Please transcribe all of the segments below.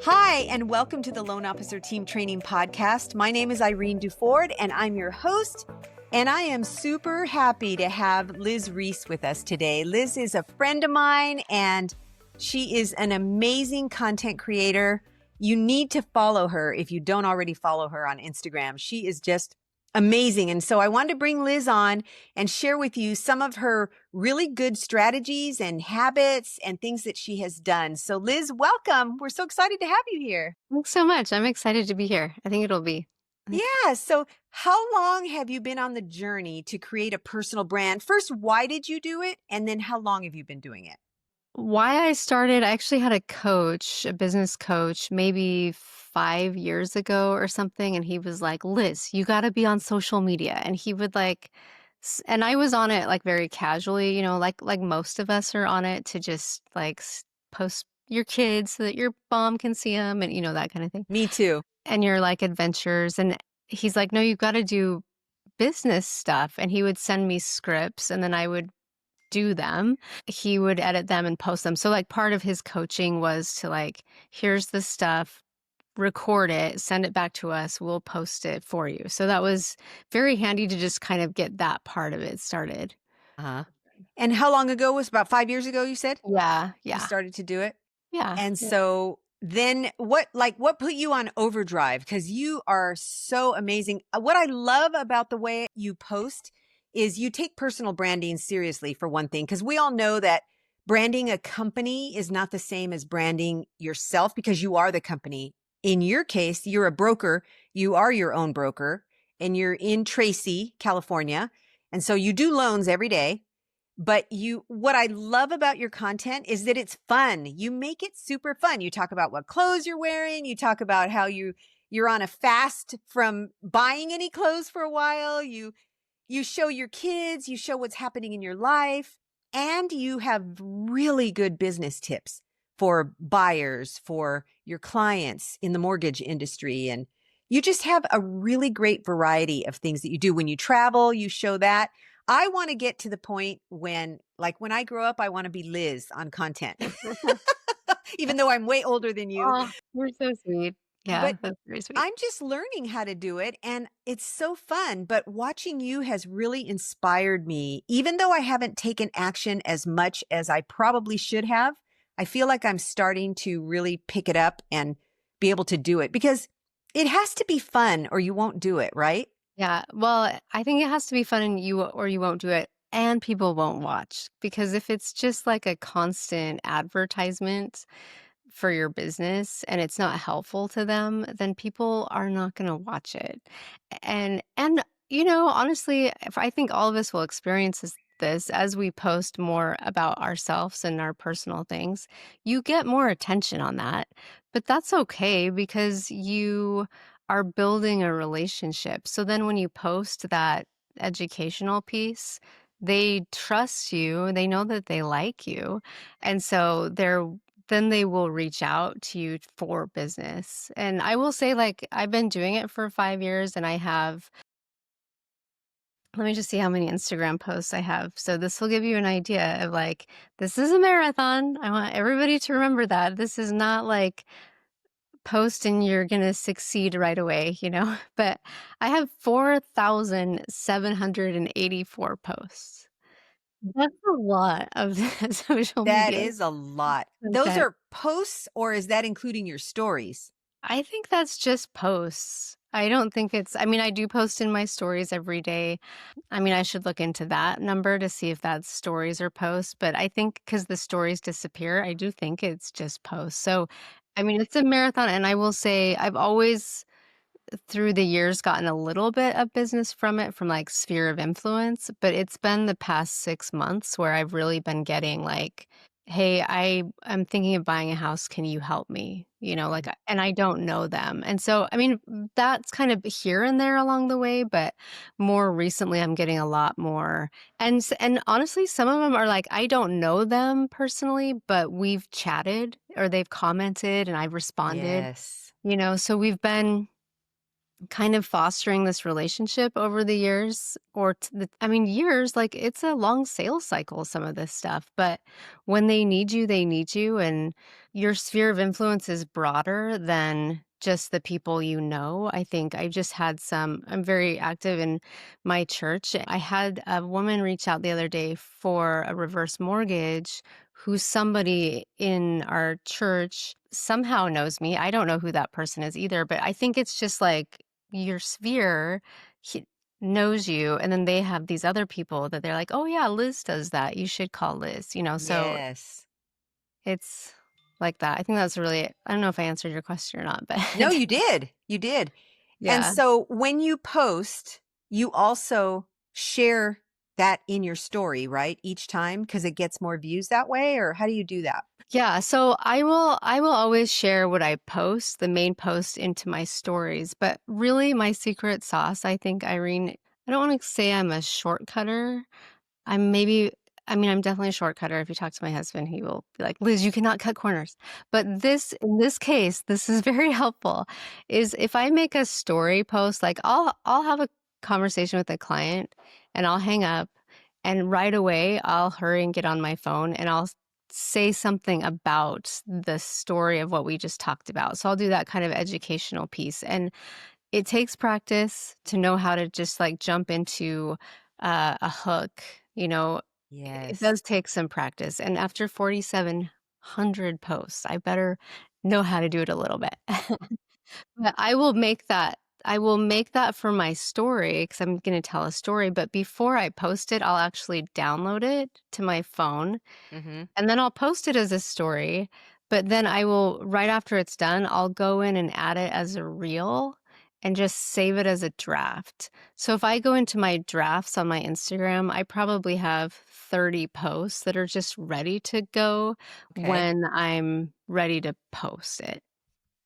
Hi, and welcome to the Loan Officer Team Training Podcast. My name is Irene Duford, and I'm your host. And I am super happy to have Liz Reese with us today. Liz is a friend of mine, and she is an amazing content creator. You need to follow her if you don't already follow her on Instagram. She is just amazing. And so I wanted to bring Liz on and share with you some of her really good strategies and habits and things that she has done. So Liz, welcome. We're so excited to have you here. Thanks so much. I'm excited to be here. I think it'll be. Yeah. So how long have you been on the journey to create a personal brand? First, why did you do it? And then how long have you been doing it? Why I started, I actually had a coach, a business coach, maybe 5 years ago or something. And he was like, Liz, you got to be on social media. And he would and I was on it like very casually, like most of us are on it to just post your kids so that your mom can see them and, that kind of thing. Me too. And your like adventures. And he's like, no, you've got to do business stuff. And he would send me scripts and then I would do them. He would edit them and post them. So like part of his coaching was to like, here's the stuff, record it, send it back to us, we'll post it for you. So that was very handy to just kind of get that part of it started. Uh-huh. And how long ago was about 5 years ago, you said? Yeah. You started to do it? Yeah. And so then what put you on overdrive? Because you are so amazing. What I love about the way you post is you take personal branding seriously, for one thing, because we all know that branding a company is not the same as branding yourself because you are the company. In your case, you're a broker. You are your own broker and you're in Tracy, California. And so you do loans every day. But what I love about your content is that it's fun. You make it super fun. You talk about what clothes you're wearing. You talk about how you're on a fast from buying any clothes for a while. You show your kids, you show what's happening in your life, and you have really good business tips for buyers, for your clients in the mortgage industry. And you just have a really great variety of things that you do. When you travel, you show that. I want to get to the point when I grow up, I want to be Liz on content, even though I'm way older than you. Oh, you're so sweet. Yeah, But that's very sweet. I'm just learning how to do it and it's so fun. But watching you has really inspired me. Even though I haven't taken action as much as I probably should have, I feel like I'm starting to really pick it up and be able to do it because it has to be fun or you won't do it, right? Yeah. Well, I think it has to be fun and you won't do it and people won't watch because if it's just like a constant advertisement for your business and it's not helpful to them, then people are not going to watch it. And honestly, I think all of us will experience this as we post more about ourselves and our personal things. You get more attention on that, but that's okay because you are building a relationship. So then when you post that educational piece, they trust you, they know that they like you. And so then they will reach out to you for business. And I will say, like, I've been doing it for 5 years and let me just see how many Instagram posts I have. So this will give you an idea of like, this is a marathon. I want everybody to remember that. This is not like post and you're going to succeed right away, But I have 4,784 posts. That's a lot of social That media. is a lot. Those are posts, or is that including your stories? I think that's just posts. I don't think I do post in my stories every day. I should look into that number to see if that's stories or posts, but I think because the stories disappear, I do think it's just posts. So, it's a marathon, and I will say I've always, through the years, gotten a little bit of business from it, from like sphere of influence, but it's been the past 6 months where I've really been getting like, hey, I'm thinking of buying a house. Can you help me? And I don't know them. And so, that's kind of here and there along the way, but more recently I'm getting a lot more. And honestly, some of them are like, I don't know them personally, but we've chatted or they've commented and I've responded, Yes. so we've been kind of fostering this relationship over the years or I mean years, like it's a long sales cycle, some of this stuff, but when they need you, and your sphere of influence is broader than just the people you know. I think I just had some I'm very active in my church. I had a woman reach out the other day for a reverse mortgage who somebody in our church somehow knows me. I don't know who that person is either, but I think it's just like your sphere he knows you, and then they have these other people that they're like, "Oh yeah, Liz does that. You should call Liz," you know? So Yes. it's like that. I think that's really I don't know if I answered your question or not, but No, you did. You did. And yeah. so when you post, you also share that in your story, right? Each time because it gets more views that way, or how do you do that? Yeah, so I will always share what I post, the main post into my stories, but really my secret sauce, I think, Irene, I don't want to say I'm a shortcutter. I'm maybe I mean, I'm definitely a shortcutter. If you talk to my husband, he will be like, "Liz, you cannot cut corners." But this in this case, this is very helpful, is if I make a story post, like I'll have a conversation with a client and I'll hang up and right away I'll hurry and get on my phone and I'll say something about the story of what we just talked about. So I'll do that kind of educational piece. And it takes practice to know how to just like jump into a hook, you know, it Yes. does take some practice. And after 4,700 posts, I better know how to do it a little bit. But I will make that for my story because I'm going to tell a story. But before I post it, I'll actually download it to my phone Mhm. and then I'll post it as a story, but then I will right after it's done, I'll go in and add it as a reel and just save it as a draft. So if I go into my drafts on my Instagram, I probably have 30 posts that are just ready to go Okay. when I'm ready to post it.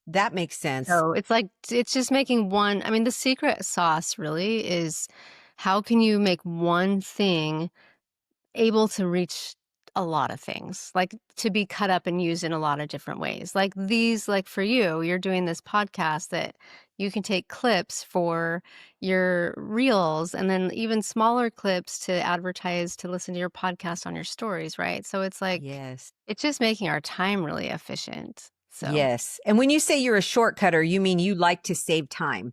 That makes sense. So it's like it's just making one I mean, the secret sauce really is how can you make one thing able to reach a lot of things, like to be cut up and used in a lot of different ways. Like these, like for you, you're doing this podcast that you can take clips for your reels and then even smaller clips to advertise to listen to your podcast on your stories, right? So it's like, Yes. it's just making our time really efficient. So Yes. And when you say you're a shortcutter, you mean you like to save time.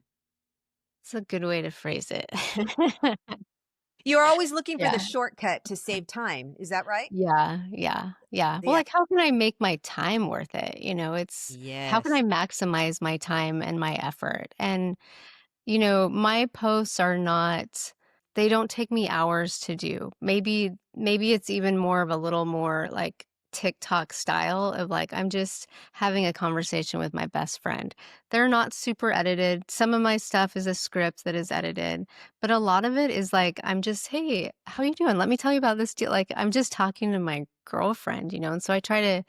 it's a good way to phrase it. You're always looking for the Yeah. shortcut to save time. Is that right? Yeah, yeah, yeah. Well, Yeah. like, how can I make my time worth it? It's how can I Yes. maximize my time and my effort? And my posts are not they don't take me hours to do. Maybe it's even more of a little more like TikTok style of like I'm just having a conversation with my best friend. They're not super edited. Some of my stuff is a script that is edited, but a lot of it is like I'm just, "Hey, how you doing? Let me tell you about this deal." Like I'm just talking to my girlfriend, And so I try to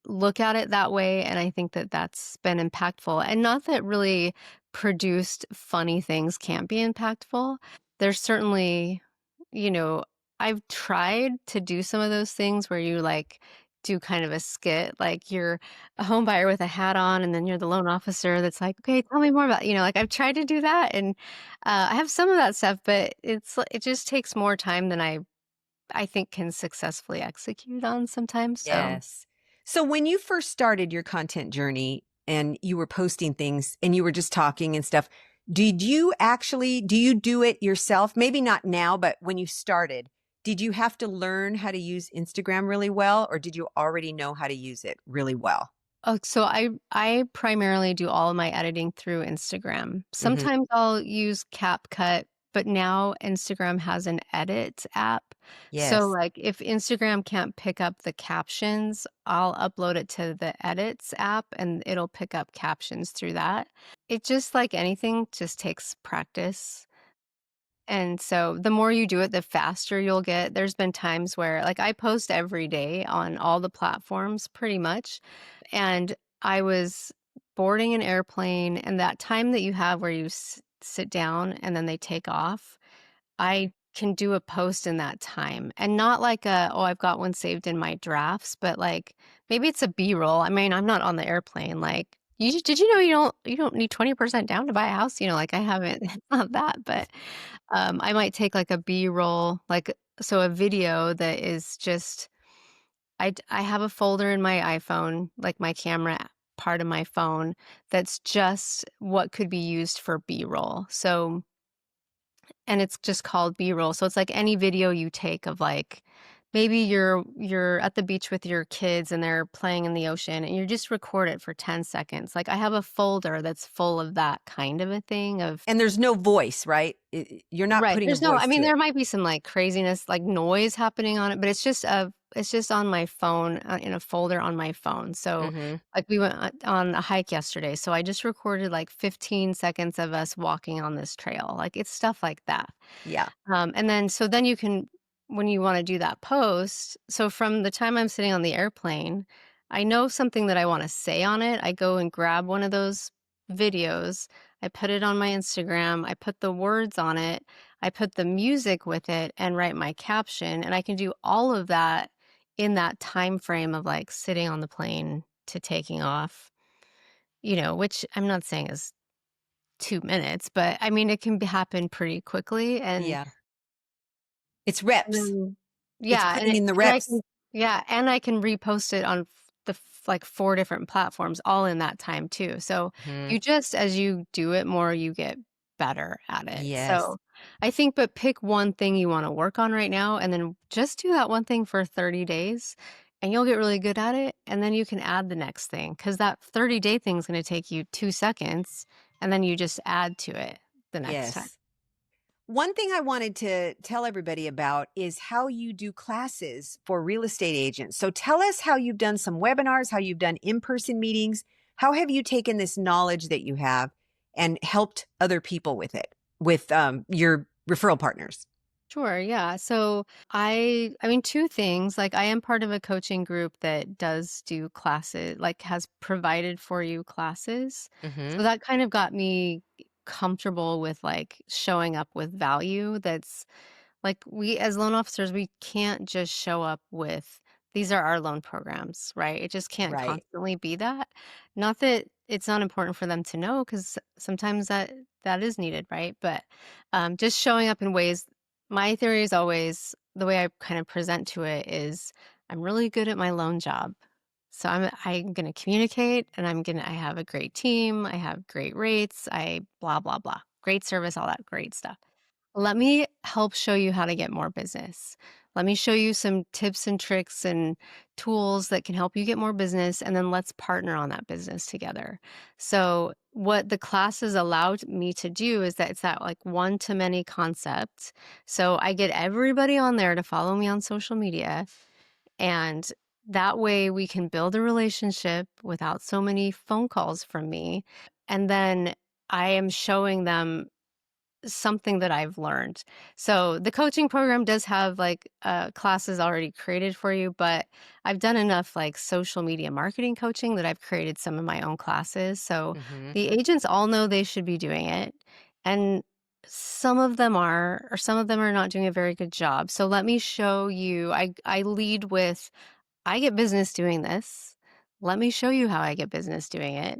look at it that way, and I think that that's been impactful, and not that really produced funny things can't be impactful. There's certainly, you know, I've tried to do some of those things where you, like, do kind of a skit, like you're a home buyer with a hat on, and then you're the loan officer that's like, "Okay, tell me more about" like, I've tried to do that, and, I have some of that stuff, but it just takes more time than I think can successfully execute on sometimes, so Yes. So when you first started your content journey and you were posting things and you were just talking and stuff, do you do it yourself? Maybe not now, but when you started, did you have to learn how to use Instagram really well, or did you already know how to use it really well? Oh, so I primarily do all of my editing through Instagram. Hmm. Sometimes I'll use CapCut, but now Instagram has an edit app. So Yes. like if Instagram can't pick up the captions, I'll upload it to the edits app and it'll pick up captions through that. It just like anything just takes practice. And so the more you do it, the faster you'll get. There's been times where like I post every day on all the platforms pretty much. And I was boarding an airplane, and that time that you have where you sit down and then they take off, I can do a post in that time. And not like oh, I've got one saved in my drafts, but like maybe it's a B roll. I mean, I'm not on the airplane. Like Did you know you don't need 20% down to buy a house? You know, like I haven't it's not that, but I might take like a B-roll, like so a video that is just I have a folder in my iPhone, like my camera part of my phone that's just what could be used for B-roll. So and it's just called B-roll. So it's like any video you take of like maybe you're at the beach with your kids and they're playing in the ocean and you just record it for 10 seconds. Like I have a folder that's full of that kind of a thing of And there's no voice, right? You're not right. putting a There's no I voice mean to it. there might be some like craziness like noise happening on it, but it's just on my phone in a folder on my phone. So Mhm. like we went on a hike yesterday, so I just recorded like 15 seconds of us walking on this trail. Like it's stuff like that. Yeah. And then so then you can when you wanna do that post so from the time I'm sitting on the airplane, I know something that I wanna say on it, I go and grab one of those videos, I put it on my Instagram, I put the words on it, I put the music with it and write my caption, and I can do all of that in that time frame of, like, sitting on the plane to taking off, you know, which I'm not saying is 2 minutes, but, I mean, it can happen pretty quickly, Yeah. It's reps. then It's yeah, putting in the and I reps. can yeah, and I can repost it on like 4 different platforms all in that time too. So, Mhm. you just as you do it more, you get better at it. Yes. So, I think but pick one thing you wanna work on right now and then just do that one thing for 30 days, and you'll get really good at it, and then you can add the next thing because that 30-day thing is gonna take you 2 seconds, and then you just add to it the next time. Yes. One thing I wanted to tell everybody about is how you do classes for real estate agents. So tell us how you've done some webinars, how you've done in-person meetings. How have you taken this knowledge that you have and helped other people with it, with your referral partners? Sure, yeah. So I mean 2 things, like I am part of a coaching group that does do classes, like has provided for you classes. So Hmm. that kind of got me comfortable with like showing up with value that's like we as loan officers, we can't just show up with these are our loan programs, right? It just can't Right. constantly be that. Not that it's not important for them to know because sometimes that is needed, right? But just showing up in ways my theory is always the way I kind of present to it is I'm really good at my loan job. So I'm going to communicate and I have a great team, I have great rates, I blah blah blah. Great service, all that great stuff. Let me help show you how to get more business. Let me show you some tips and tricks and tools that can help you get more business, and then let's partner on that business together. So, what the classes allowed me to do is that it's that like one to many concept. So, I get everybody on there to follow me on social media, and that way we can build a relationship without so many phone calls from me. And then I am showing them something that I've learned. So the coaching program does have like classes already created for you, but I've done enough like social media marketing coaching that I've created some of my own classes. So Hmm. the agents all know they should be doing it. And some of them are, or some of them are not doing a very good job. So let me show you. I lead with I get business doing this. Let me show you how I get business doing it.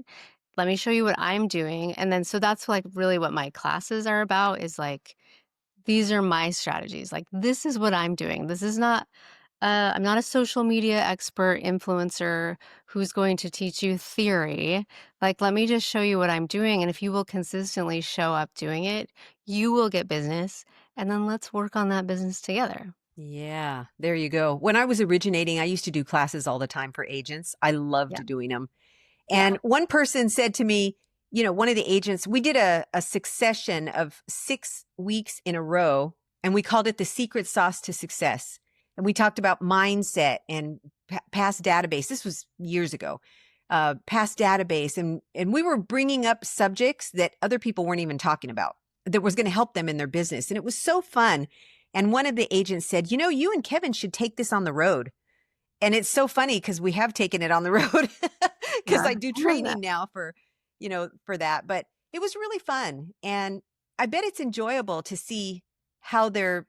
Let me show you what I'm doing. And then so that's like really what my classes are about is like these are my strategies. Like this is what I'm doing. This is not I'm not a social media expert influencer who's going to teach you theory. Like let me just show you what I'm doing and if you will consistently show up doing it, you will get business and then let's work on that business together. Yeah, there you go. When I was originating, I used to do classes all the time for agents. I Yeah. loved doing them. Yeah. And one person said to me, one of the agents, we did a succession of 6 weeks in a row, and we called it the secret sauce to success. And we talked about mindset and past database. This was years ago, past database. And we were bringing up subjects that other people weren't even talking about that was going to help them in their business. And it was so fun. And one of the agents said, you and Kevin should take this on the road. And it's so funny because we have taken it on the road because Yeah. I do I love that. training now for that. But it was really fun. And I bet it's enjoyable to see how they're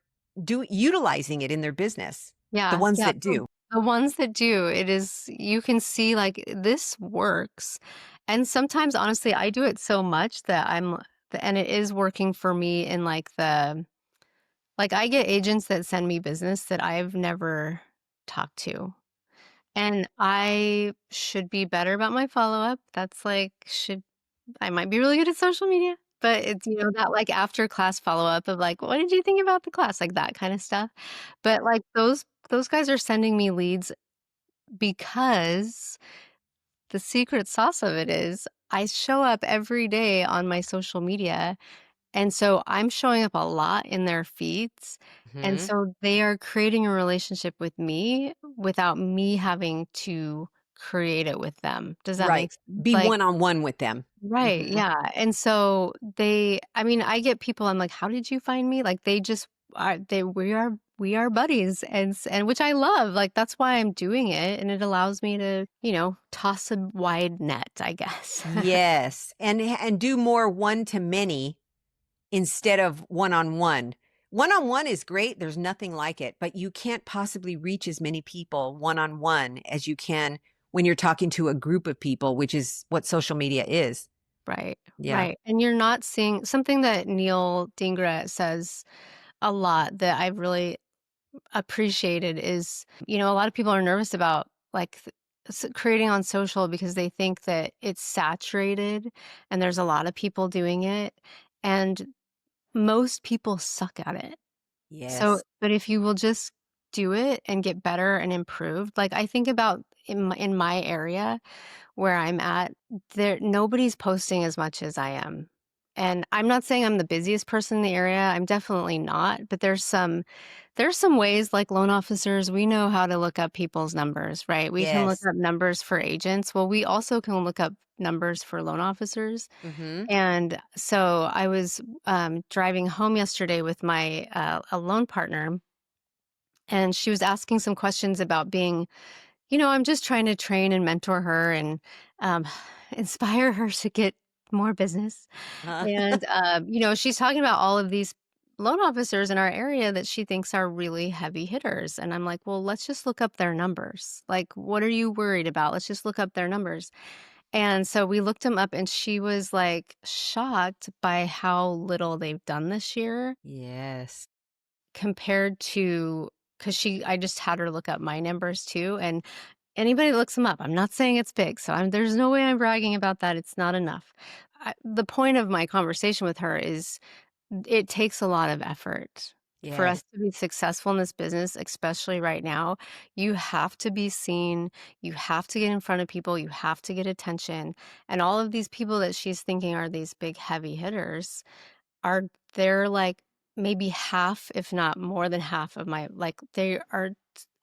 utilizing it in their business. The Yeah, ones yeah, that do. the ones that do, it is you can see, like, this works, And sometimes, honestly, I do it so much that and it is working for me in like I get agents that send me business that I've never talked to. And I should be better about my follow-up. That's like, I might be really good at social media, but it's, that like after class follow-up of like, what did you think about the class? Like that kind of stuff. But like those guys are sending me leads because the secret sauce of it is I show up every day on my social media. And so I'm showing up a lot in their feeds. And Hmm. so they are creating a relationship with me without me having to create it with them. Does that Right. make sense? Be Like, one on one with them. right, Hmm. yeah. And so I mean, I get people, I'm like, how did you find me? Like they just are, we are buddies and which I love. Like that's why I'm doing it. And it allows me to, toss a wide net, I guess. Yes. And do more one to many instead of one on one. One on one is great. There's nothing like it, but you can't possibly reach as many people one on one as you can when you're talking to a group of people, which is what social media is. Right, Yeah. right. And you're not seeing something that Neil Dingra says a lot that I've really appreciated is, a lot of people are nervous about like creating on social because they think that it's saturated and there's a lot of people doing it. And most people suck at it. So, Yes. but if you will just do it and get better and improved, like I think about in my area, where I'm at, there nobody's posting as much as I am. And I'm not saying I'm the busiest person in the area. I'm definitely not, but there's some ways like loan officers, we know how to look up people's numbers, right? We can look Yes. up numbers for agents. Well, we also can look up numbers for loan officers. Mhm. And so I was driving home yesterday with my a loan partner, and she was asking some questions about being, I'm just trying to train and mentor her and um, inspire her to get more business. Uh, And, she's talking about all of these loan officers in our area that she thinks are really heavy hitters. And I'm like, well, let's just look up their numbers. Like, what are you worried about? Let's just look up their numbers. And so we looked them up, and she was like shocked by how little they've done this year yes. compared to, because I just had her look up my numbers too. And anybody that looks them up, I'm not saying it's big, so there's no way I'm bragging about that. It's not enough. The point of my conversation with her is it takes a lot of effort for Yes. us to be successful in this business, especially right now. You have to be seen. You have to get in front of people. You have to get attention. And all of these people that she's thinking are these big heavy hitters are they're like maybe half, if not more than half of my like they are.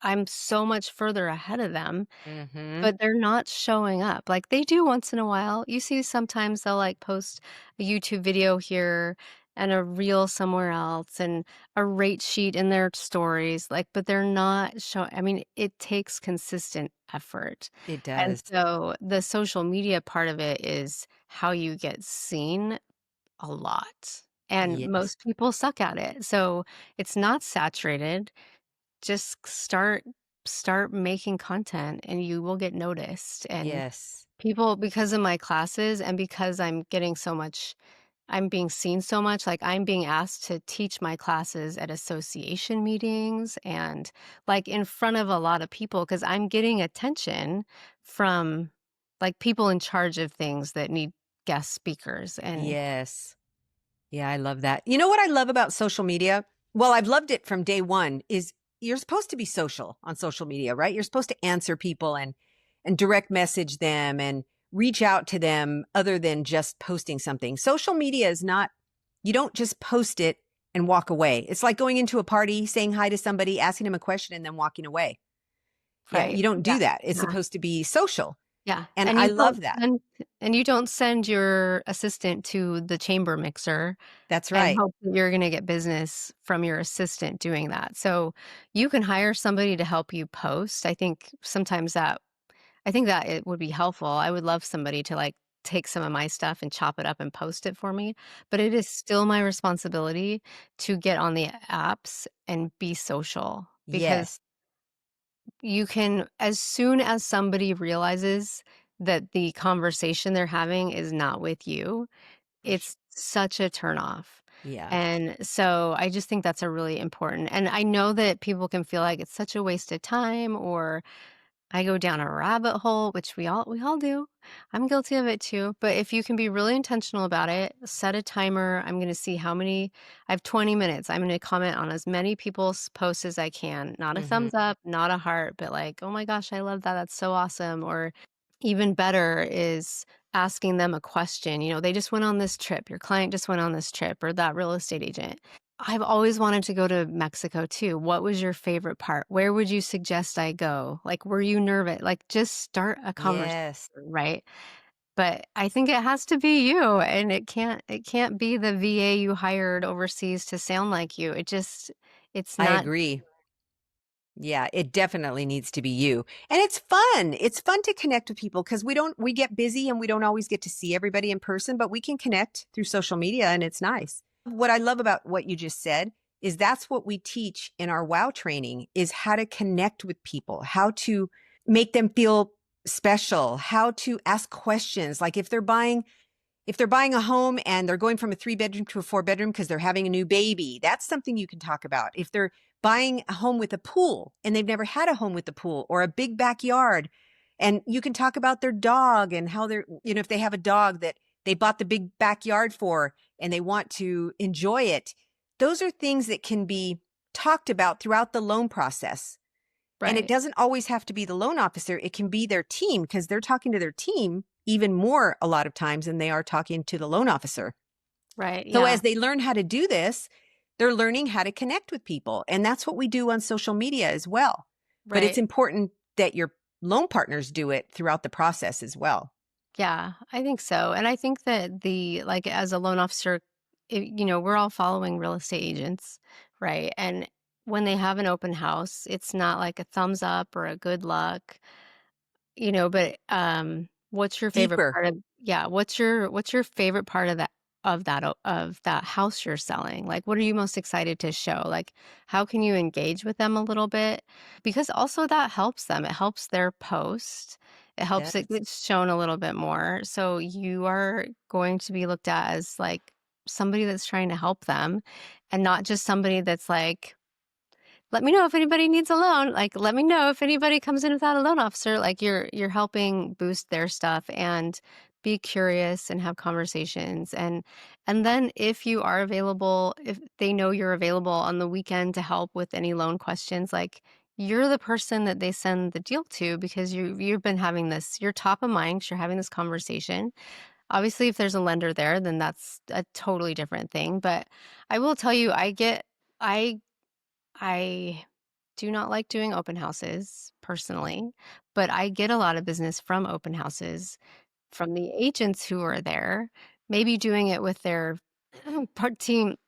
I'm so much further ahead of them, Mhm. but they're not showing up. Like, they do once in a while. You see sometimes they'll, like, post a YouTube video here and a reel somewhere else and a rate sheet in their stories, like, but they're not showing. I mean, it takes consistent effort. It And does. so the social media part of it is how you get seen a lot, and Yes. most people suck at it. So it's not saturated. Just start making content and you will get noticed. And Yes. people, because of my classes and because I'm being seen so much, like I'm being asked to teach my classes at association meetings and like in front of a lot of people because I'm getting attention from like people in charge of things that need guest speakers. And Yes. Yeah, I love that. You know what I love about social media? Well, I've loved it from day one is you're supposed to be social on social media, right? You're supposed to answer people and direct message them and reach out to them other than just posting something. Social media is not you don't just post it and walk away. It's like going into a party, saying hi to somebody, asking them a question and then walking away. Yeah, right. you don't Yeah. do that. It's Yeah. supposed to be social. Yeah, And and I you love don't that. send your assistant to the chamber mixer That's and right. hope that you're gonna get business from your assistant doing that. So, you can hire somebody to help you post. I think that it would be helpful. I would love somebody to, like, take some of my stuff and chop it up and post it for me, but it is still my responsibility to get on the apps and be social because Yes. you can as soon as somebody realizes that the conversation they're having is not with you, For sure. it's such a turnoff. Yeah. And so I just think that's a really important, and I know that people can feel like it's such a waste of time, or I go down a rabbit hole, which we all do. I'm guilty of it too. But if you can be really intentional about it, set a timer. I'm going to see how many. I have 20 minutes. I'm going to comment on as many people's posts as I can. Not a Mhm. thumbs up, not a heart, but like, oh my gosh, I love that. That's so awesome. Or even better is asking them a question. They just went on this trip. Your client just went on this trip, or that real estate agent. I've always wanted to go to Mexico too. What was your favorite part? Where would you suggest I go? Like, were you nervous? Like, just start a conversation, Yes. right? But I think it has to be you, and it can't be the VA you hired overseas to sound like you. It's I not. agree. Yeah, it definitely needs to be you. And it's fun. It's fun to connect with people because we get busy and we don't always get to see everybody in person, but we can connect through social media and it's nice. What I love about what you just said is that's what we teach in our WOW training is how to connect with people, how to make them feel special, how to ask questions. Like if they're buying a home and they're going from a 3 bedroom to a 4 bedroom because they're having a new baby, that's something you can talk about. If they're buying a home with a pool and they've never had a home with a pool or a big backyard, and you can talk about their dog and how if they have a dog that they bought the big backyard for and they want to enjoy it, those are things that can be talked about throughout the loan process. And it Right, doesn't always have to be the loan officer. It can be their team because they're talking to their team even more a lot of times than they are talking to the loan officer. right, So yeah, as they learn how to do this, they're learning how to connect with people. And that's what we do on social media as well. But it's right. important that your loan partners do it throughout the process as well. Yeah, I think so. And I think that like as a loan officer, we're all following real estate agents, right? And when they have an open house, it's not like a thumbs up or a good luck. But, what's your favorite Deeper. part of yeah, what's your favorite part of that house you're selling? Like, what are you most excited to show? Like, how can you engage with them a little bit? Because also that helps them. It helps their post. It It helps it does. get shown a little bit more. So you are going to be looked at as, like, somebody that's trying to help them, and not just somebody that's like, let me know if anybody needs a loan. Like, let me know if anybody comes in without a loan officer. Like, you're helping boost their stuff, and be curious and have conversations. And then if you are available, if they know you're available on the weekend to help with any loan questions, like, you're the person that they send the deal to, because you've been having this, you're top of mind 'cause you're having this conversation. Obviously, if there's a lender there, then that's a totally different thing. But I will tell you, I I do not like doing open houses personally, but I get a lot of business from open houses from the agents who are there, maybe doing it with their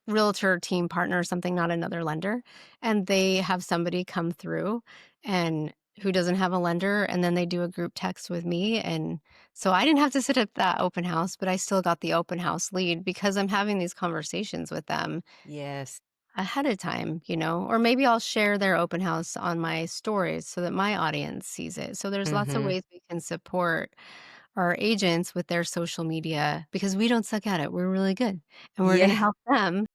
realtor team partner or something, not another lender. And they have somebody come through and who doesn't have a lender, and then they do a group text with me. And so I didn't have to sit at that open house, but I still got the open house lead because I'm having these conversations with them Yes. ahead of time, or maybe I'll share their open house on my stories so that my audience sees it. So there's lots of Hmm. ways we can support our agents with their social media, because we don't suck at it. We're really good. And we're going to Yeah, help them.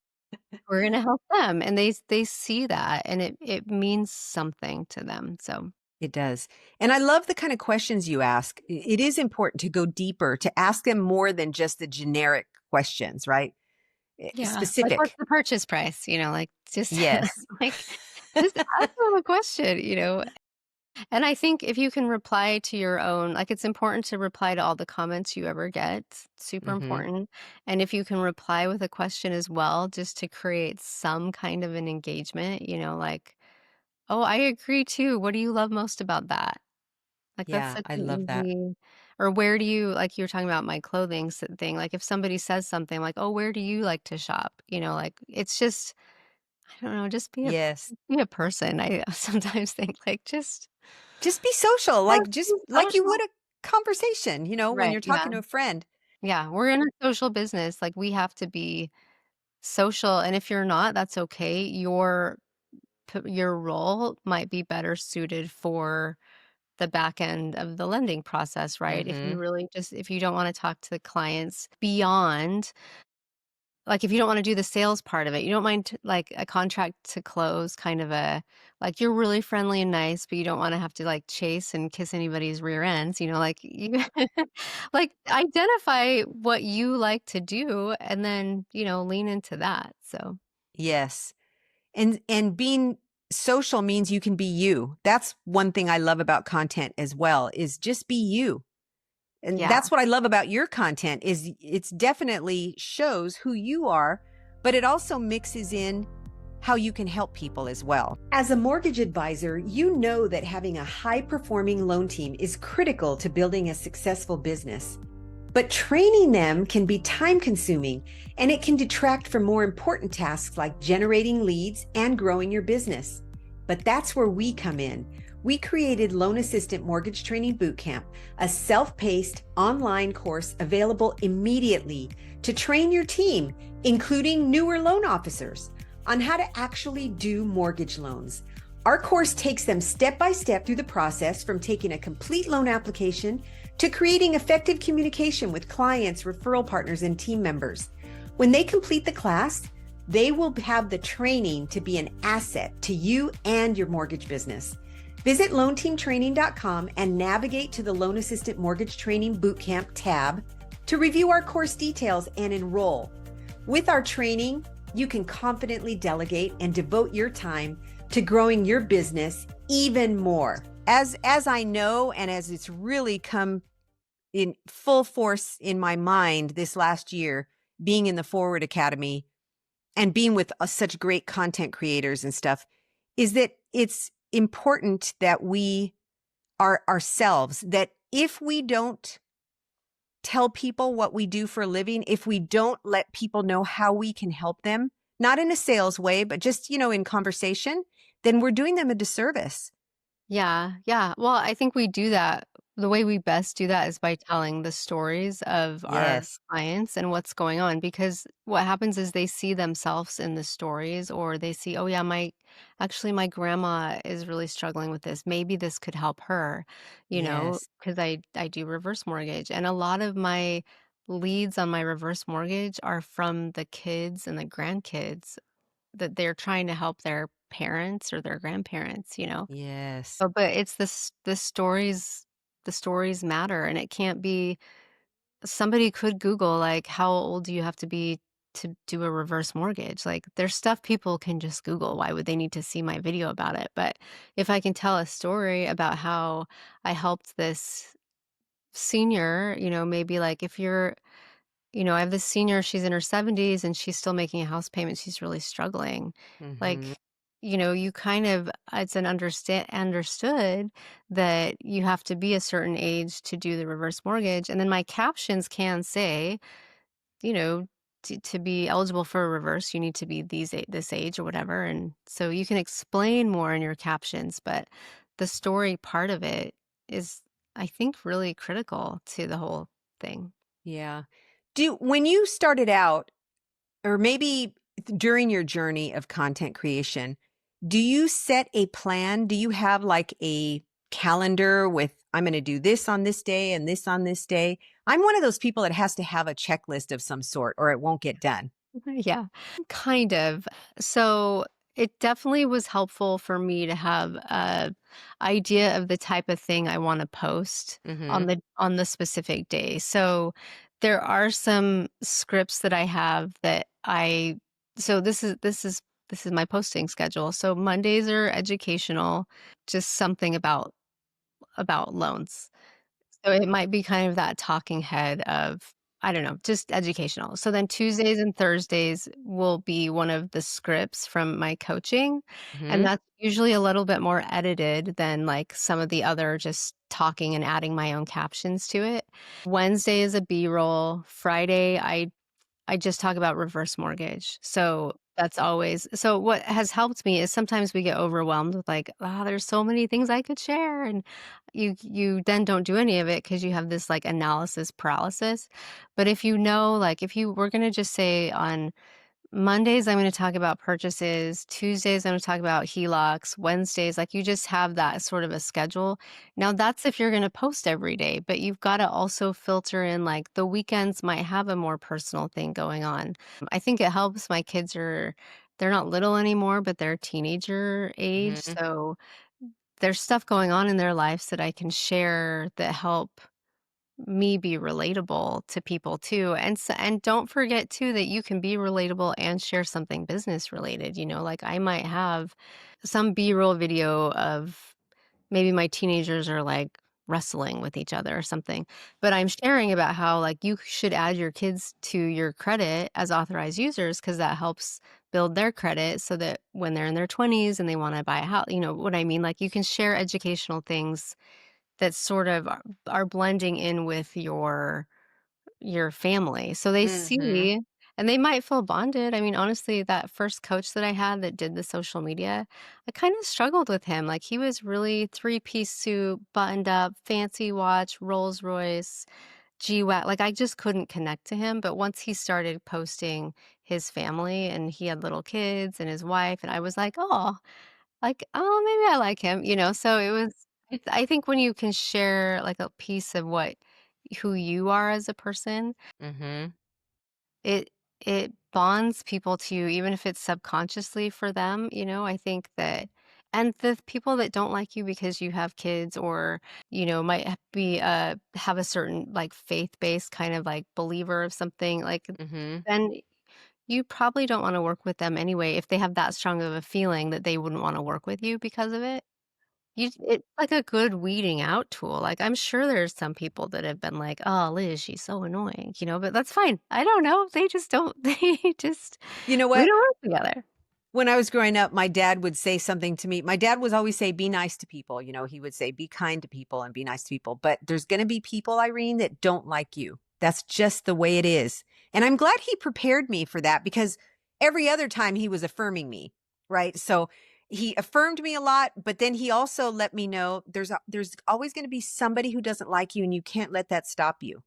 We're going to help them, and they see that, and it means something to them. So, it does. And I love the kind of questions you ask. It is important to go deeper, to ask them more than just the generic questions, right? yeah, like, what's Specific. the purchase price, like, just Yes. like, just ask them a question. And I think if you can reply to your own, like, it's important to reply to all the comments you ever get, super Hmm. important. And if you can reply with a question as well, just to create some kind of an engagement, like, oh, I agree too. What do you love most about that? Like, that's Yeah, such I an love that. easy, or where do you, like you were talking about my clothing thing, like if somebody says something like, oh, where do you like to shop? Like, it's just, I don't know, Yes. be a person. I sometimes think, like, Just be social, just like just be like you would social. a conversation, when Right, you're yeah. talking to a friend. Yeah, we're in a social business, like, we have to be social, and if you're not, that's okay. Your role might be better suited for the back end of the lending process, right? If you Mhm. really just if you don't wanna talk to the clients beyond like, if you don't wanna do the sales part of it, you don't mind like, a contract to close, kind of a like, you're really friendly and nice, but you don't wanna have to, like, chase and kiss anybody's rear ends, like, you like, identify what you like to do and then, lean into that, so Yes. And being social means you can be you. That's one thing I love about content as well, is just be you. And yeah. that's what I love about your content is it's definitely shows who you are, but it also mixes in how you can help people as well. As a mortgage advisor, you know that having a high-performing loan team is critical to building a successful business. But training them can be time consuming and it can detract from more important tasks like generating leads and growing your business. But that's where we come in. We created Loan Assistant Mortgage Training Bootcamp, a self paced online course available immediately to train your team, including newer loan officers, on how to actually do mortgage loans. Our course takes them step by step through the process from taking a complete loan application to creating effective communication with clients, referral partners, and team members. When they complete the class, they will have the training to be an asset to you and your mortgage business. Visit loanteamtraining.com and navigate to the Loan Assistant Mortgage Training Bootcamp tab to review our course details and enroll. With our training, you can confidently delegate and devote your time to growing your business even more. As I know, and as it's really come in full force in my mind this last year, being in the Forward Academy and being with such great content creators and stuff, is that it's important that we are ourselves, that if we don't tell people what we do for a living, if we don't let people know how we can help them, not in a sales way, but just, in conversation, then we're doing them a disservice. Yeah, yeah. Well, I think we do that. The way we best do that is by telling the stories of our Yes. clients and what's going on because what happens is they see themselves in the stories or they see, oh yeah, my grandma is really struggling with this. Maybe this could help her, Yes. because I do reverse mortgage and a lot of my leads on my reverse mortgage are from the kids and the grandkids that they're trying to help their parents or their grandparents. Yes. But it's the stories matter, and it can't be somebody could Google, like, "How old do you have to be to do a reverse mortgage?" Like, there's stuff people can just Google, why would they need to see my video about it? But if I can tell a story about how I helped this senior, maybe, like, if you're I have this senior, she's in her 70s and she's still making a house payment, she's really struggling. Mhm. Like, you kind of it's an understood that you have to be a certain age to do the reverse mortgage, and then my captions can say, you know, to be eligible for a reverse, you need to be this age or whatever, and so you can explain more in your captions, but the story part of it is, I think, really critical to the whole thing. Yeah. When you started out, or maybe during your journey of content creation, do you set a plan? Do you have like a calendar with, I'm going to do this on this day and this on this day? I'm one of those people that has to have a checklist of some sort or it won't get done. Yeah, kind of. So it definitely was helpful for me to have a idea of the type of thing I want to post on Mhm. the specific day. So there are some scripts that I have that I so this is my posting schedule. So Mondays are educational, just something about loans. So it might be kind of that talking head of, I don't know, just educational. So then Tuesdays and Thursdays will be one of the scripts from my coaching, and Mhm. that's usually a little bit more edited than like some of the other just talking and adding my own captions to it. Wednesday is a B-roll. Friday, I just talk about reverse mortgage. So that's always so what has helped me is sometimes we get overwhelmed with like, "Oh, there's so many things I could share," and you then don't do any of it because you have this, like, analysis paralysis. But if you know, like, if you we're gonna just say on Mondays, I'm going to talk about purchases. Tuesdays, I'm going to talk about HELOCs. Wednesdays, like you just have that sort of a schedule. Now, that's if you're going to post every day, but you've got to also filter in like the weekends might have a more personal thing going on. I think it helps. My kids they're not little anymore, but they're teenager age. Hmm. So there's stuff going on in their lives that I can share that help me be relatable to people too. And don't forget too that you can be relatable and share something business related, like I might have some B-roll video of maybe my teenagers are like wrestling with each other or something. But I'm sharing about how like you should add your kids to your credit as authorized users because that helps build their credit so that when they're in their 20s and they want to buy a house, you know what I mean? Like you can share educational things that sort of are blending in with your family. So they Hmm. see and they might feel bonded. I mean, honestly, that first coach that I had that did the social media, I kind of struggled with him. Like he was really three-piece suit, buttoned up, fancy watch, Rolls Royce, G-Wagon. Like I just couldn't connect to him. But once he started posting his family and he had little kids and his wife, and I was like, "Oh, maybe I like him," So I think when you can share, like, a piece of who you are as a person, Hmm. it it bonds people to you even if it's subconsciously for them, I think that and the people that don't like you because you have kids or, might have a certain, like, faith-based kind of, like, believer of something, like, Hmm. then you probably don't wanna work with them anyway if they have that strong of a feeling that they wouldn't wanna work with you because of it. It's like a good weeding out tool, like, I'm sure there's some people that have been like, "Oh, Liz, she's so annoying," but that's fine. I don't know, they just don't they just You know we what? don't work together. When I was growing up, my dad would say something to me. My dad would always say, be nice to people. He would say, be kind to people and be nice to people. But there's going to be people, Irene, that don't like you. That's just the way it is. And I'm glad he prepared me for that because every other time he was affirming me, right? So he affirmed me a lot, but then he also let me know there's always going to be somebody who doesn't like you and you can't let that stop you.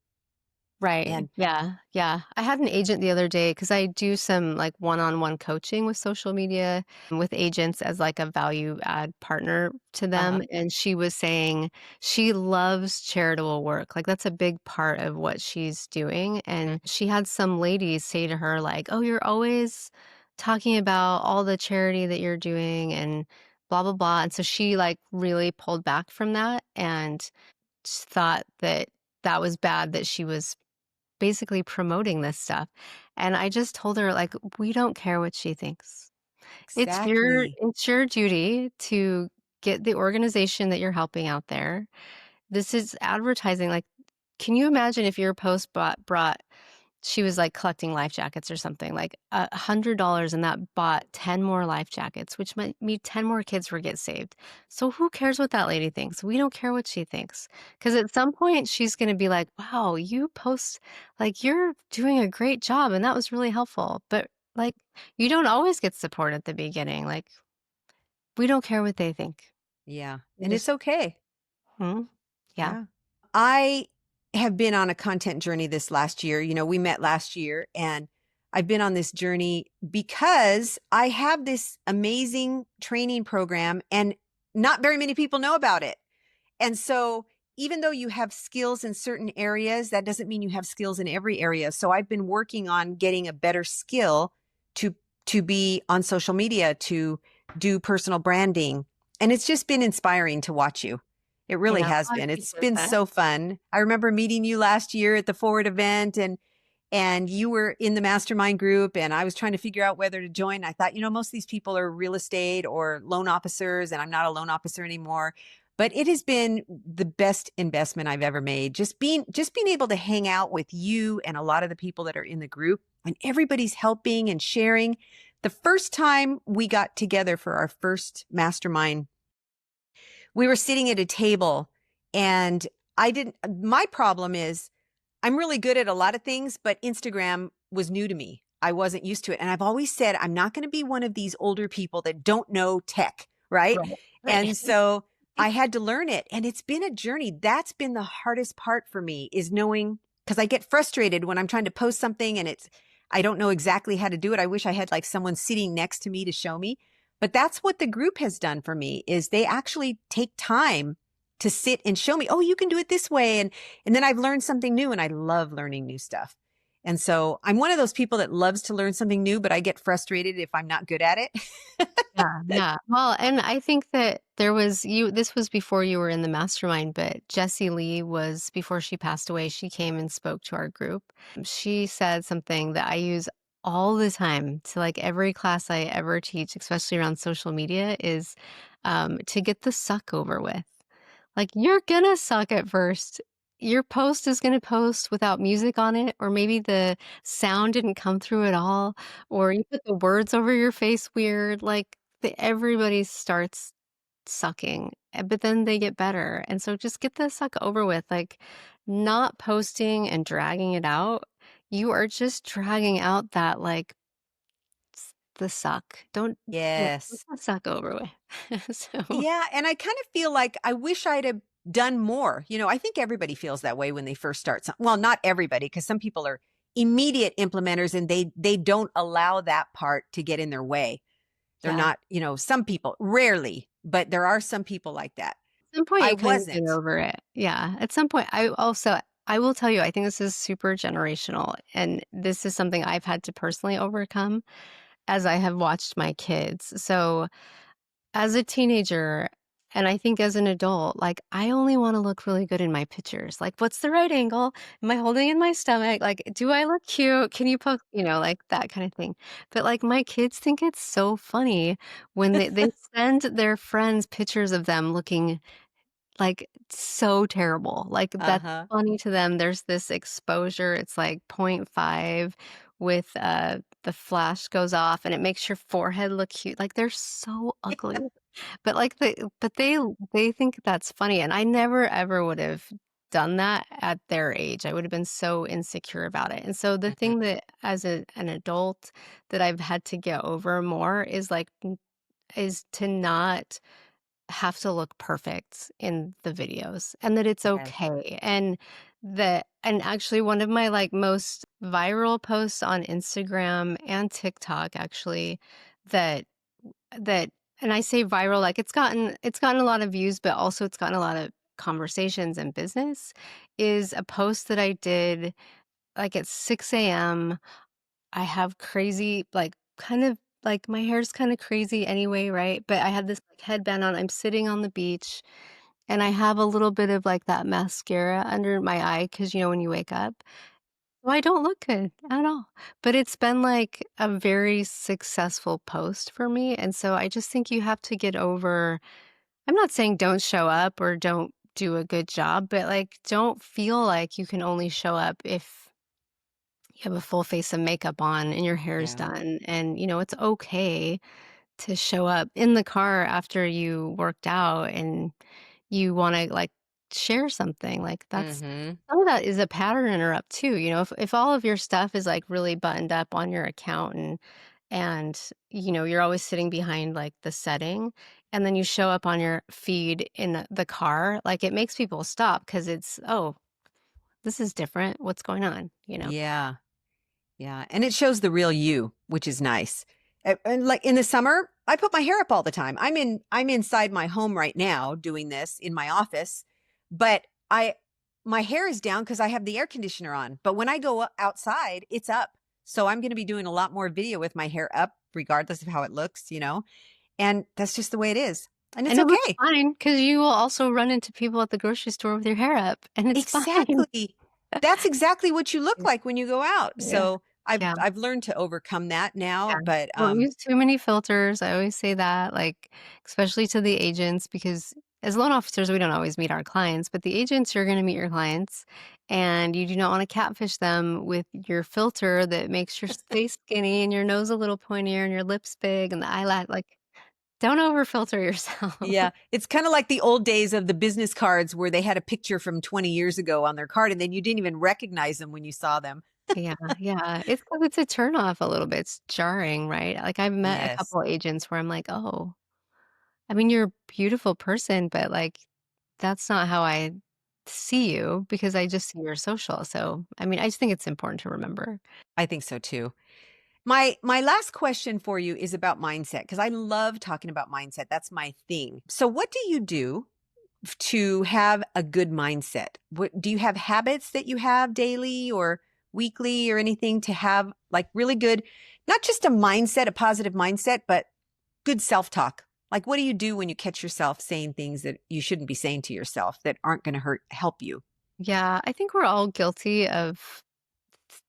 Right. And Yeah, yeah. I had an agent the other day because I do some, like, one-on-one coaching with social media with agents as, like, a value add partner to them, uh-huh. and she was saying she loves charitable work, like, that's a big part of what she's doing, and she had some ladies say to her, like, "Oh, you're always talking about all the charity that you're doing and blah, blah, blah," and so she, like, really pulled back from that and thought that that was bad that she was basically promoting this stuff. And I just told her, like, we don't care what she thinks. Exactly. It's your duty to get the organization that you're helping out there. This is advertising. Like, can you imagine if your post brought she was, like, collecting life jackets or something, like, $100 and that bought 10 more life jackets, which might mean 10 more kids would get saved. So who cares what that lady thinks? We don't care what she thinks, because at some point, she's gonna be like, "Wow, you post like, you're doing a great job, and that was really helpful." But, like, you don't always get support at the beginning, like, we don't care what they think. Yeah. We And it's just okay. hmm? Yeah. Yeah. I have been on a content journey this last year. We met last year and I've been on this journey because I have this amazing training program and not very many people know about it. And so even though you have skills in certain areas, that doesn't mean you have skills in every area. So I've been working on getting a better skill to to be on social media, to do personal branding. And it's just been inspiring to watch you. It really Yeah, has I been. It's appreciate been that. so fun. I remember meeting you last year at the Forward event and you were in the mastermind group and I was trying to figure out whether to join. I thought, most of these people are real estate or loan officers and I'm not a loan officer anymore. But it has been the best investment I've ever made. Just being able to hang out with you and a lot of the people that are in the group and everybody's helping and sharing. The first time we got together for our first mastermind, we were sitting at a table and my problem is I'm really good at a lot of things, but Instagram was new to me. I wasn't used to it. And I've always said, I'm not going to be one of these older people that don't know tech. Right. Right, right. And so I had to learn it. And it's been a journey. That's been the hardest part for me is knowing because I get frustrated when I'm trying to post something and I don't know exactly how to do it. I wish I had like someone sitting next to me to show me. But that's what the group has done for me is they actually take time to sit and show me, oh, you can do it this way. And then I've learned something new and I love learning new stuff. And so I'm one of those people that loves to learn something new, but I get frustrated if I'm not good at it. Yeah, yeah. Well, and I think that there was this was before you were in the mastermind, but Jessie Lee was before she passed away, she came and spoke to our group. She said something that I use all the time to like every class I ever teach, especially around social media, is to get the suck over with. Like, you're gonna suck at first. Your post is gonna post without music on it, or maybe the sound didn't come through at all, or you put the words over your face weird. Like, everybody starts sucking, but then they get better. And so just get the suck over with. Like, not posting and dragging it out. You are just dragging out that, like, the suck. Don't, yeah, get Yes. the suck over with. So, Yeah, and I kind of feel like I wish I'd have done more. I think everybody feels that way when they first start well, not everybody, because some people are immediate implementers and they don't allow that part to get in their way. They're yeah. not, some people, rarely, but there are some people like that. Some point I you kind of get wasn't. over it. Yeah. At some point, I will tell you, I think this is super generational. And this is something I've had to personally overcome as I have watched my kids. So as a teenager, and I think as an adult, like I only want to look really good in my pictures. Like, what's the right angle? Am I holding in my stomach? Like, do I look cute? Can you poke, like that kind of thing. But like my kids think it's so funny when they send their friends pictures of them looking like, so terrible, like, that's Uh-huh. funny to them, there's this exposure, it's like point 0.5 with, the flash goes off, and it makes your forehead look cute, like, they're so ugly, but, like, they think that's funny, and I never ever would've done that at their age, I would've been so insecure about it, and so the Mhm. thing that as an adult that I've had to get over more is, like, is to not have to look perfect in the videos and that it's Yes. okay. And actually one of my like most viral posts on Instagram and TikTok actually that that and I say viral like it's gotten a lot of views but also it's gotten a lot of conversations and business is a post that I did like at 6 a.m. I have crazy, like, kind of like, my hair's kinda crazy anyway, right? But I had this, like, headband on, I'm sitting on the beach, and I have a little bit of, like, that mascara under my eye because when you wake up. So I don't look good at all. But it's been, like, a very successful post for me, and so I just think you have to get over. I'm not saying don't show up or don't do a good job, but, like, don't feel like you can only show up if you have a full face of makeup on and your hair's Yeah. done, and, it's okay to show up in the car after you worked out and you wanna, like, share something, like, that's Mhm. some of that is a pattern interrupt too, if all of your stuff is, like, really buttoned up on your account and you're always sitting behind, like, the setting, and then you show up on your feed in the car, like, it makes people stop because it's, "Oh, this is different. What's going on?" You know? Yeah. Yeah, and it shows the real you, which is nice. And like in the summer, I put my hair up all the time. I'm inside my home right now doing this in my office, but I my hair is down cuz I have the air conditioner on. But when I go outside, it's up. So I'm going to be doing a lot more video with my hair up regardless of how it looks. And that's just the way it is. And it's And it looks okay. fine because you will also run into people at the grocery store with your hair up, and it's fine. Exactly. That's exactly what you look Yeah, like when you go out. yeah, So I've yeah, I've learned to overcome that now, yeah. but Don't use too many filters, I always say that, like, especially to the agents because as loan officers, we don't always meet our clients, but the agents, you're gonna meet your clients, and you do not wanna catfish them with your filter that makes your face skinny and your nose a little pointier and your lips big and the eyelash like, don't over filter yourself. yeah, it's kinda like the old days of the business cards where they had a picture from 20 years ago on their card, and then you didn't even recognize them when you saw them. Yeah, yeah. It's 'cause it's a turnoff a little bit. It's jarring, right? Like, I've met a Yes. couple agents where I'm like, "Oh, I mean, you're a beautiful person, but, like, that's not how I see you because I just see your social. So, I mean, I just think it's important to remember. I think so too. My last question for you is about mindset because I love talking about mindset. That's my thing. So what do you do to have a good mindset? What do you have habits that you have daily or weekly or anything to have like really good, not just a mindset, a positive mindset, but good self-talk? Like what do you do when you catch yourself saying things that you shouldn't be saying to yourself that aren't going to help you? Yeah, I think we're all guilty of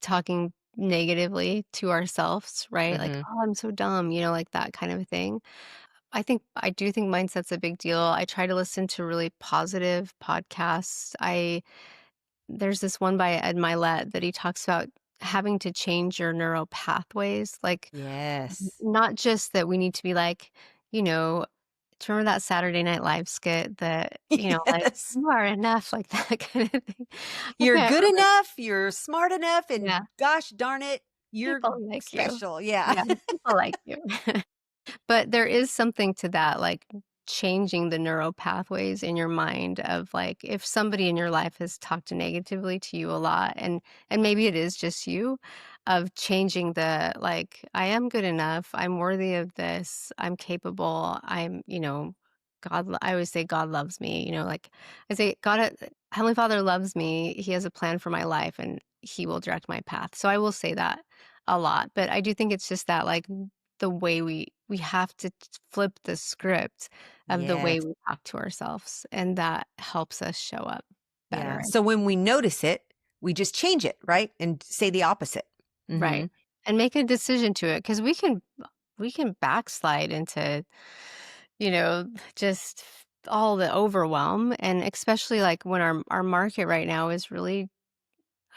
talking negatively to ourselves, right? Like, Mhm. oh, I'm so dumb, like that kind of a thing. I do think mindset's a big deal. I try to listen to really positive podcasts. There's this one by Ed Milet that he talks about having to change your neural pathways. Like, Yes. not just that we need to be like, you know, do you remember that Saturday Night Live skit that, like, Yes. "You are enough," like that kind of thing? I You're can't good remember. enough, you're smart enough, and Yeah, gosh darn it, you're people like you. special. Yeah. Yeah, people like you. But there is something to that, like, changing the neural pathways in your mind of, like, if somebody in your life has talked negatively to you a lot, and maybe it is just you, of changing the, like, "I am good enough, I'm worthy of this, I'm capable, I always say God loves me, like, I say, Heavenly Father loves me, He has a plan for my life, and He will direct my path." So I will say that a lot, but I do think it's just that, like, the way we have to flip the script of the way Yes. we talk to ourselves, and that helps us show up Yeah. better. So when we notice it, we just change it, right? And say the opposite. Right. Mhm. And make a decision to it because we can backslide into, you know, just all the overwhelm, and especially, like, when our market right now is really,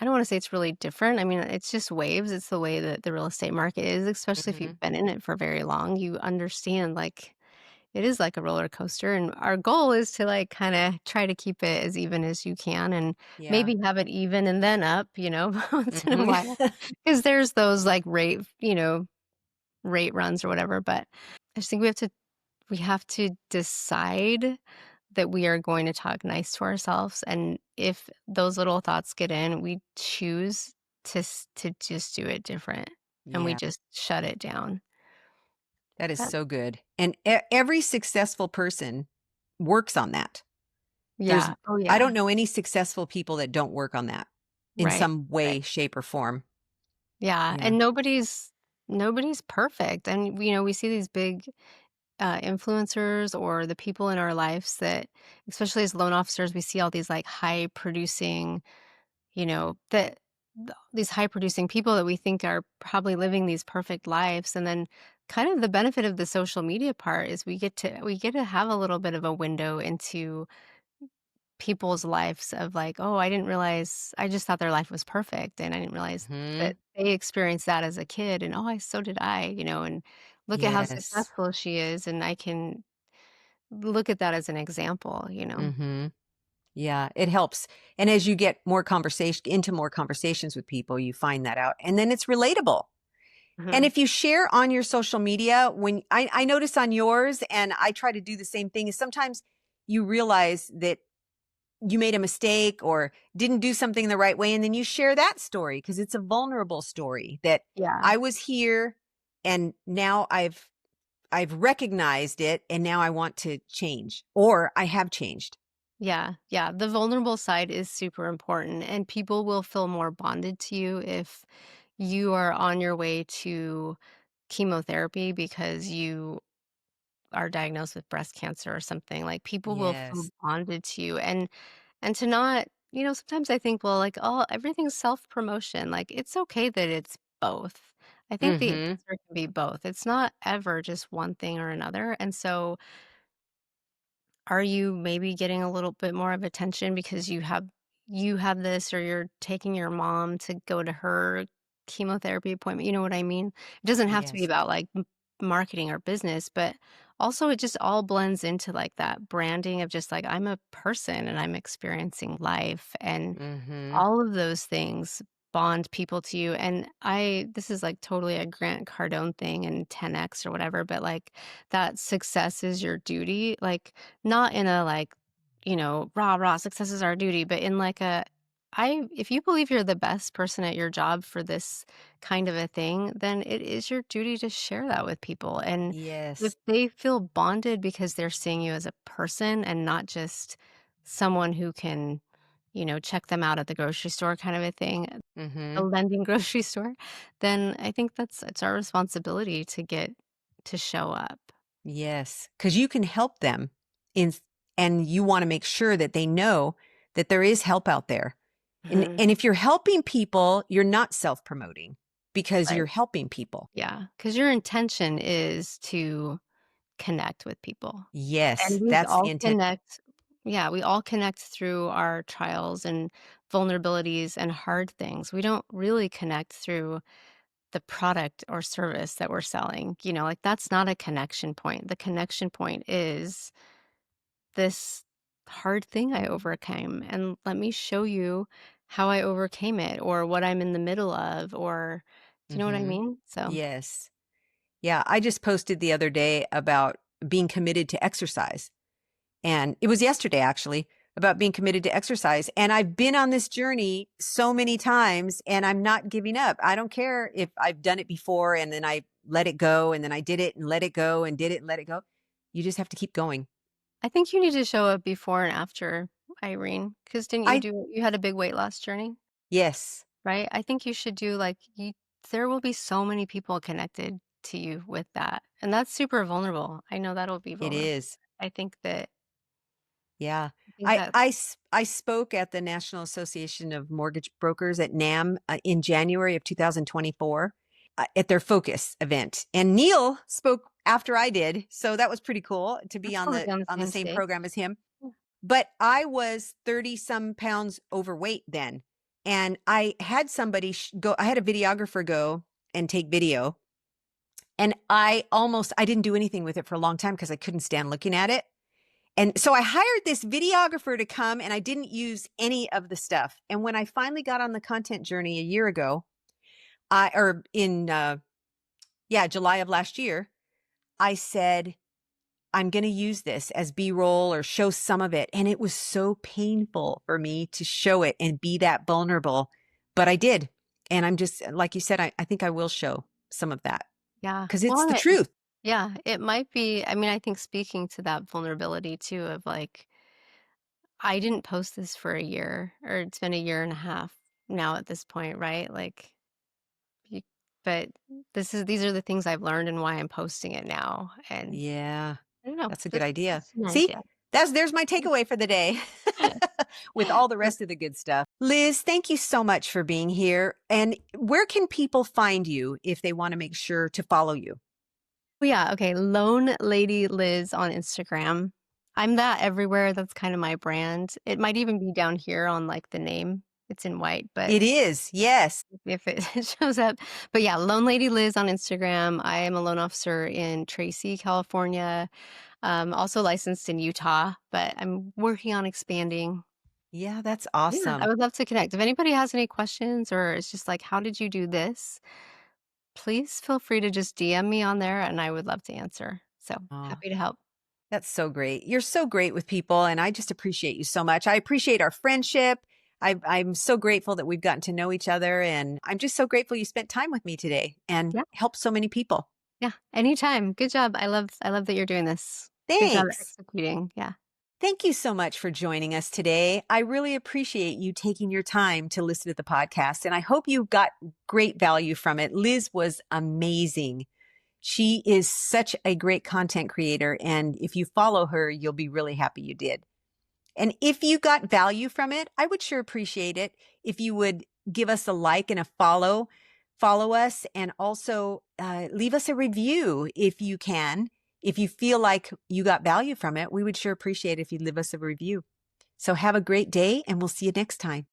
I don't wanna say it's really different. I mean, it's just waves. It's the way that the real estate market is, especially if you've Mhm. been in it for very long. You understand, like, it is like a roller coaster, and our goal is to, like, kinda try to keep it as even as you can and Yeah. maybe have it even and then up, once in a Mhm. while, because there's those, like, rate runs or whatever, but I just think we have to decide that we are going to talk nice to ourselves, and if those little thoughts get in, we choose to just do it different, and we Yeah. just shut it down. That is That so good. And every successful person works on that. There's Yeah. Oh, I yeah. don't know any successful people that don't work on that in Right. some Right. way, shape, or form. Yeah, Yeah. and nobody's perfect, and, we see these big, influencers or the people in our lives that, especially as loan officers, we see all these, like, high producing, these high producing people that we think are probably living these perfect lives, and then kind of the benefit of the social media part is we get to have a little bit of a window into people's lives of, like, "Oh, I didn't realize, I just thought their life was perfect, and I didn't realize that Mhm. they experienced that as a kid, and, oh, so did I," and look at how Yes. successful she is, and I can look at that as an example. Mhm. Yeah, it helps. And as you get more conversation into more conversations with people, you find that out. And then it's relatable. And Mhm. if you share on your social media, when I notice on yours, and I try to do the same thing, is sometimes you realize that you made a mistake or didn't do something the right way. And then you share that story because it's a vulnerable story that Yeah. I was here and now I've recognized it and now I want to change or I have changed. Yeah, yeah, the vulnerable side is super important, and people will feel more bonded to you if you are on your way to chemotherapy because you are diagnosed with breast cancer or something. Like, people will feel Yes. bonded to you, and to not, sometimes I think, well, like, oh, everything's self-promotion. Like, it's okay that it's both. I think the Mhm. answer can be both. It's not ever just one thing or another. And so, are you maybe getting a little bit more of attention because you have this, or you're taking your mom to go to her chemotherapy appointment? You know what I mean? It doesn't have to be Yes. about, like, marketing or business, but also it just all blends into, like, that branding of just, like, I'm a person and I'm experiencing life, and Mhm. all of those things bond people to you. And this is, like, totally a Grant Cardone thing and 10X or whatever, but, like, that success is your duty, like, not in a, like, rah, rah, success is our duty, but in like if you believe you're the best person at your job for this kind of a thing, then it is your duty to share that with people. And if Yes. they feel bonded because they're seeing you as a person and not just someone who can, check them out at the grocery store kind of a thing, a Mm-hmm. lending grocery store, then I think it's our responsibility to show up. Yes. Because you can help them in, and you want to make sure that they know that there is help out there. Mhm. And if you're helping people, you're not self-promoting because Right. you're helping people. Yeah. Because your intention is to connect with people. And Yes, we that's the all intent. connect yeah, we all connect through our trials and vulnerabilities and hard things. We don't really connect through the product or service that we're selling, like, that's not a connection point. The connection point is this hard thing I overcame, and let me show you how I overcame it or what I'm in the middle of, or do you know what I Mm-hmm. mean? So Yes. Yeah, I just posted the other day about being committed to exercise. And it was yesterday actually about being committed to exercise. And I've been on this journey so many times and I'm not giving up. I don't care if I've done it before and then I let it go and then I did it and let it go and did it and let it go. You just have to keep going. I think you need to show up before and after, Irene, because didn't I, you had a big weight loss journey, yes, right? I think you should do like you there will be so many people connected to you with that. And that's super vulnerable. I know that'll be it vulnerable. is. I think that Yeah. I think that I spoke at the National Association of Mortgage Brokers at NAM in January of 2024 at their Focus event. And Neil spoke after I did. So that was pretty cool to be that's cool to be on the on the same same stage. program as him. Yeah. But I was 30 some pounds overweight then. And I had somebody go, I had a videographer go and take video. And I didn't do anything with it for a long time because I couldn't stand looking at it. And so I hired this videographer to come and I didn't use any of the stuff. And when I finally got on the content journey a year ago, or in, yeah, July of last year, I said, I'm going to use this as B-roll or show some of it. And it was so painful for me to show it and be that vulnerable, but I did. And I'm just, like you said, I think I will show some of that Yeah. because it's Well, the truth. yeah, it might be I mean, I think speaking to that vulnerability too of like, I didn't post this for a year, or it's been a year and a half now at this point, right? Like, you, but these are the things I've learned and why I'm posting it now. And Yeah, I don't know, that's a good just idea. just an See, idea. there's my takeaway for the day with all the rest of the good stuff. Liz, thank you so much for being here. And where can people find you if they want to make sure to follow you? Well, yeah, okay, Lone Lady Liz on Instagram. I'm that everywhere. That's kind of my brand. It might even be down here on like the name. It's in white, but It is. Yes. if it shows up. But yeah, Lone Lady Liz on Instagram. I am a loan officer in Tracy, California. Also licensed in Utah, but I'm working on expanding. Yeah, that's Yeah, I awesome. would love to connect. If anybody has any questions or it's just like, how did you do this? Please feel free to just DM me on there and I would love to answer. So Oh, happy to help. that's so great. You're so great with people, and I just appreciate you so much. I appreciate our friendship. I'm so grateful that we've gotten to know each other, and I'm just so grateful you spent time with me today and Yeah. helped so many people. Yeah. Anytime. Good job. I love that you're doing this. Good job Thanks. executing. Yeah. Thank you so much for joining us today. I really appreciate you taking your time to listen to the podcast, and I hope you got great value from it. Liz was amazing. She is such a great content creator, and if you follow her, you'll be really happy you did. And if you got value from it, I would sure appreciate it if you would give us a like and a follow us, and also leave us a review if you can. If you feel like you got value from it, we would sure appreciate it if you'd leave us a review. So have a great day, and we'll see you next time.